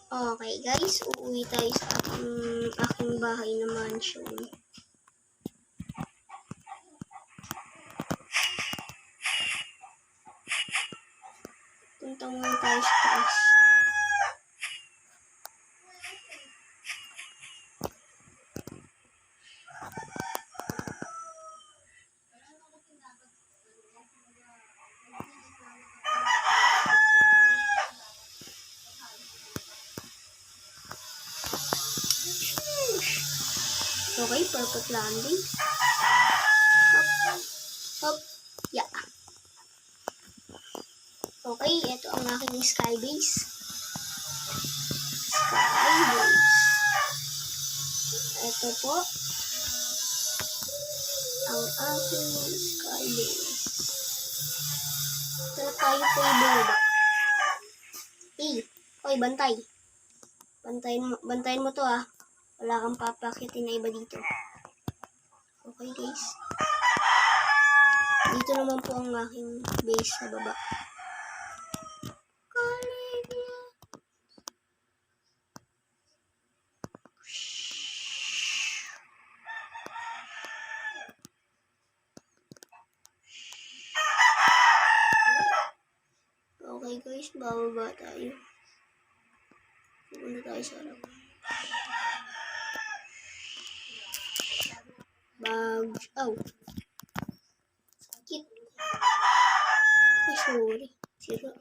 Okay guys, uuwi tayo sa aking bahay na mansion. Punta muna tayo sa taas. Okay, perfect landing. Hop, hop, yeah. Okay, ito ang aking sky base. Sky base. Ito po ang aking sky base. Ito tayo po ibaba. Hoy, bantay. Bantayin mo to ah. Wala kang papakitin na iba dito. Okay guys. Dito naman po ang aking base sa baba. Okay guys, bababa tayo. Pupunta tayo sa harap. Sakit. Ay, sorry. Sira.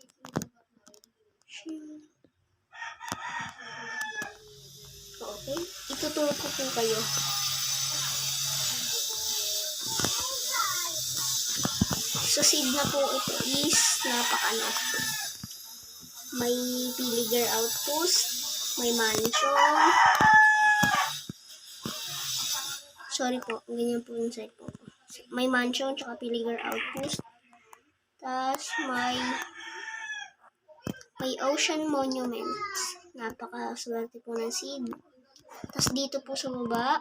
Okay, ituturo ko po kayo. Succeed na po ito is napakano. May pillager outpost, may mansion. Sorry po, ganyan po yung site po. May mansion, tsaka pillager outpost. Tapos may ocean monuments. Napakaswerte po ng seed. Tapos dito po sa baba,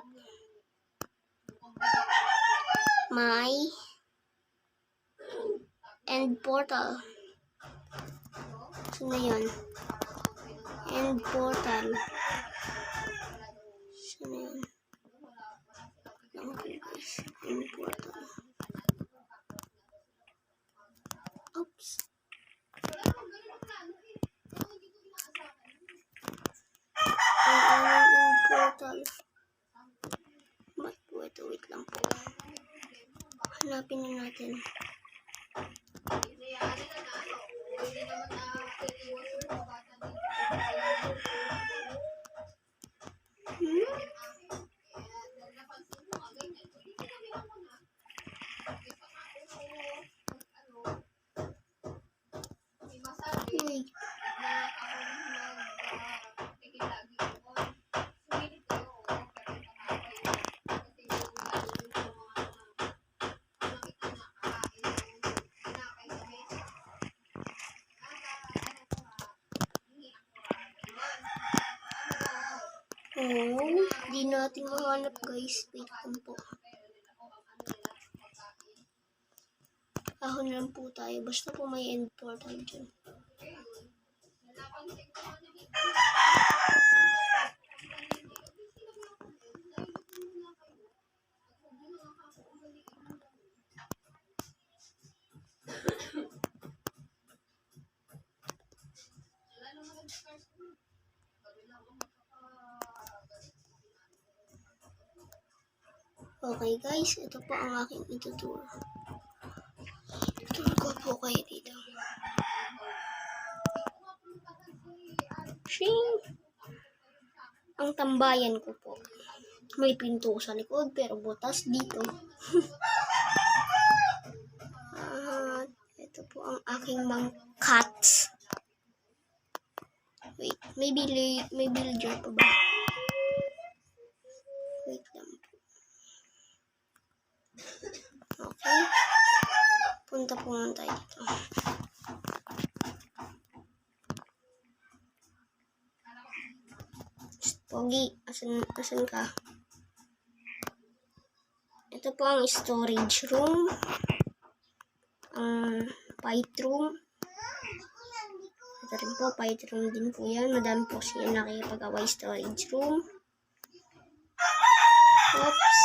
may end portal. Saan na yun? End portal. Saan na yun? End portal. Oops. End portal. Wait lang po. Hanapin na natin. Wait. Di natin mahanap guys. Wait lang po. Ahon lang po tayo. Basta po may end portal dyan. Okay guys, ito po ang aking ituturo. Ituturo ko po kayo dito. Shing! Ang tambayan ko po. May pinto sa likod pero butas dito. Ito po ang aking mga cats. Wait, may villager pa ba? Wait lang po. Okay. Punta po naman tayo dito. Pogi, asan ka? Ito po ang storage room. Fight room. Ito rin po, fight room din po yan. Madami po siya nakikipag-away storage room. Oops.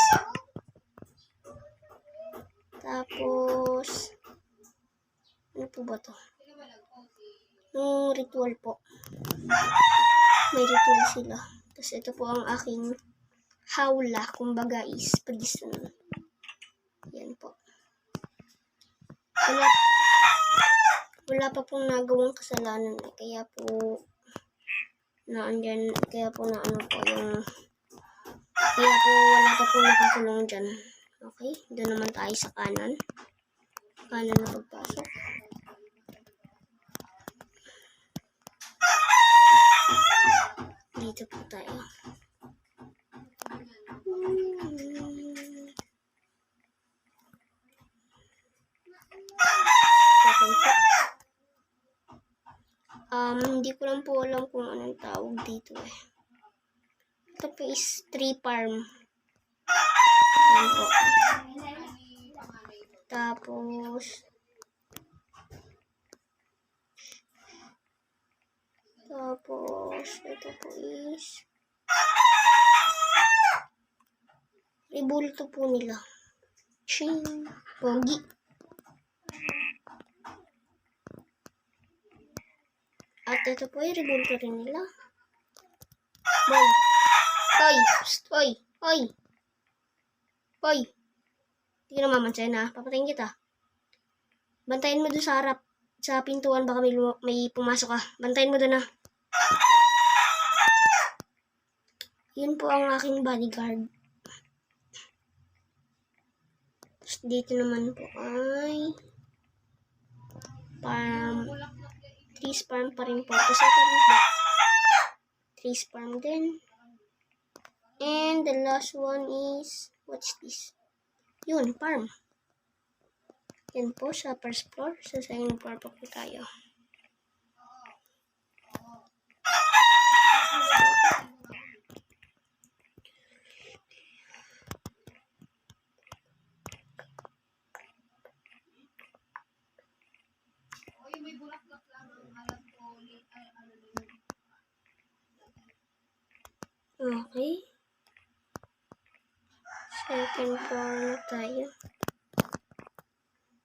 Tapos, ano po ba to? Yung ritual po. May ritual sila. Tapos ito po ang aking hawla, kumbaga is prison. Yan po. Wala pa pong nagawang kasalanan. Kaya po naandyan, kaya po wala pa po nakakulong dyan. Okay, doon naman tayo sa kanan. Kanan na pagpasok. Dito po tayo. Okay po. Hindi ko lang po alam kung anong tawag dito eh. Ito po is tree farm. Yan po. Tapos, ito po is ribulto po nila. Ching! Pogi. At ito po ay ribulto rin nila. Boy! Hoy! Hoy! Hoy! Hoy! Hindi ka na mamansin ha. Papatayin kita. Bantayin mo doon sa harap. Sa pintuan baka may pumasok ka. Bantayin mo doon ha. Yun po ang aking bodyguard. Tapos dito naman po ay trees farm pa rin po. Tapos ito rin po. Trees farm din. And the last one is, what's this? Yun, farm. Yan po sa first floor. Sa second floor po tayo. Okay. Second floor na tayo.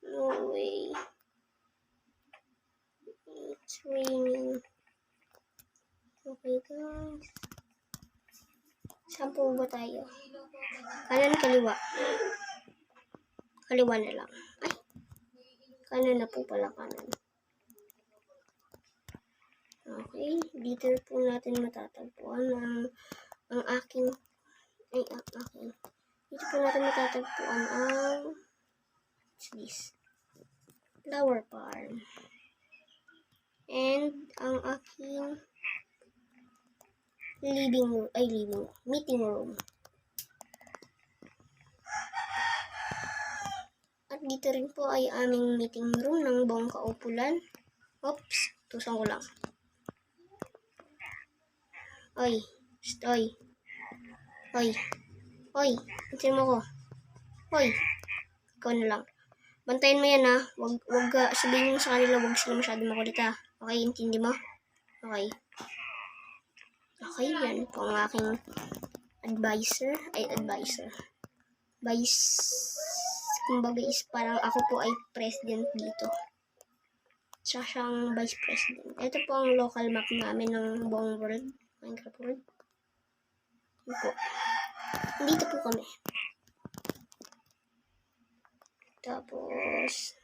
No way. It's raining. Okay guys. Saan po ba tayo? Kanan, kaliwa. Kaliwa na lang. Ay. Kanan na po pala, kanan. Okay. Dito po natin matatagpuan ang aking. Dito po natin matatagpuan ang what's this? Flower farm. And ang aking meeting room. At dito rin po ay aming meeting room ng buong kaupulan. Oops, tusan ko lang. Oy, stoy. Hoy. Hoy, pansin mo ko. Hoy. Ikaw na lang. Bantayan mo yan ha. Wag sabihin mo sa kanila, wag sila masyado makulit ha. Okay, intindi mo? Okay. Okay, yan po ang aking advisor. Kumbaga is parang ako po ay president dito. Siya siyang vice president. Ito po ang local map namin ng buong world. Minecraft world. Ito. Dito po kami. Tapos,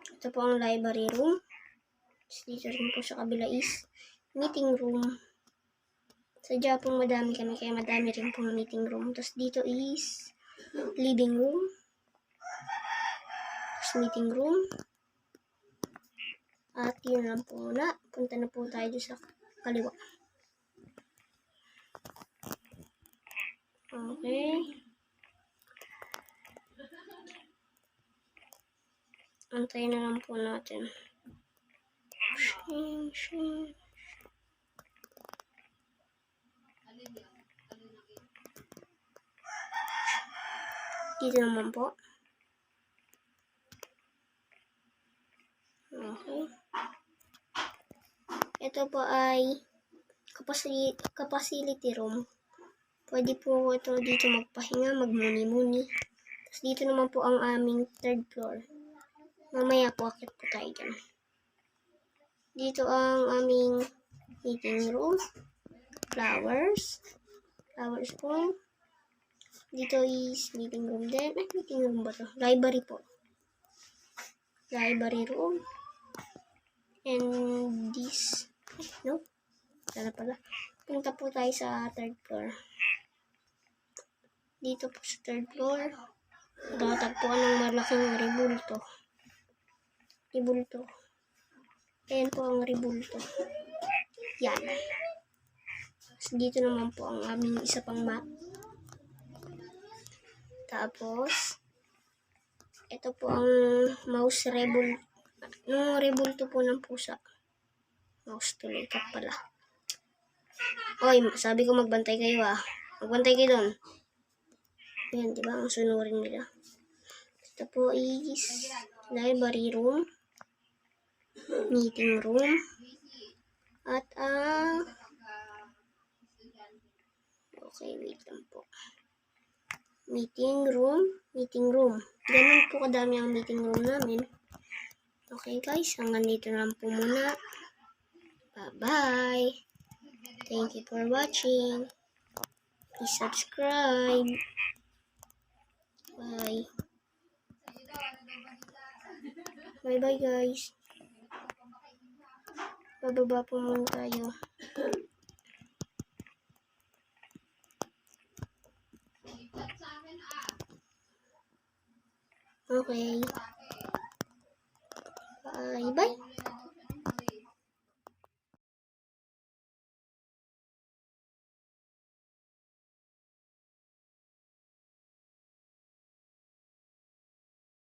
ito po ang library room. Dito rin po sa kabila is meeting room. Sadya pong madami kami, kaya madami rin pong meeting room. Tapos dito is living room. Tapos meeting room. At yun lang po muna. Punta na po tayo doon sa kaliwa. Okay. Antayin na lang po natin. Dito naman po. Okay. ito po ay capacity room. Pwede po ito dito magpahinga, magmuni-muni. Tapos dito naman po ang aming third floor. Mamaya po akit po tayo dyan. Dito ang aming meeting room. Flowers room. Dito is meeting room din. Meeting room ba to? Library po. Library room. And this. No? Sana pala. Punta po tayo sa third floor. Dito po sa third floor. Tatagpuan ng malaking rebulto. Ayan po ang rebulto. Yan. Tapos dito naman po ang aming isa pang map. Tapos, ito po ang mouse rebulto po ng pusa. Mouse tuloy ka pala. Oy, sabi ko magbantay kayo Magbantay kayo doon. Ayan, diba? Ang sunurin nila. Ito po is library room, meeting room, at okay, wait lang po. Meeting room. Ganun po kadami ang meeting room namin. Okay guys, hanggang dito lang po muna. Bye-bye. Thank you for watching. Please subscribe. Bye. Bye-bye guys. Bababa po muna tayo. Okay. Bye-bye.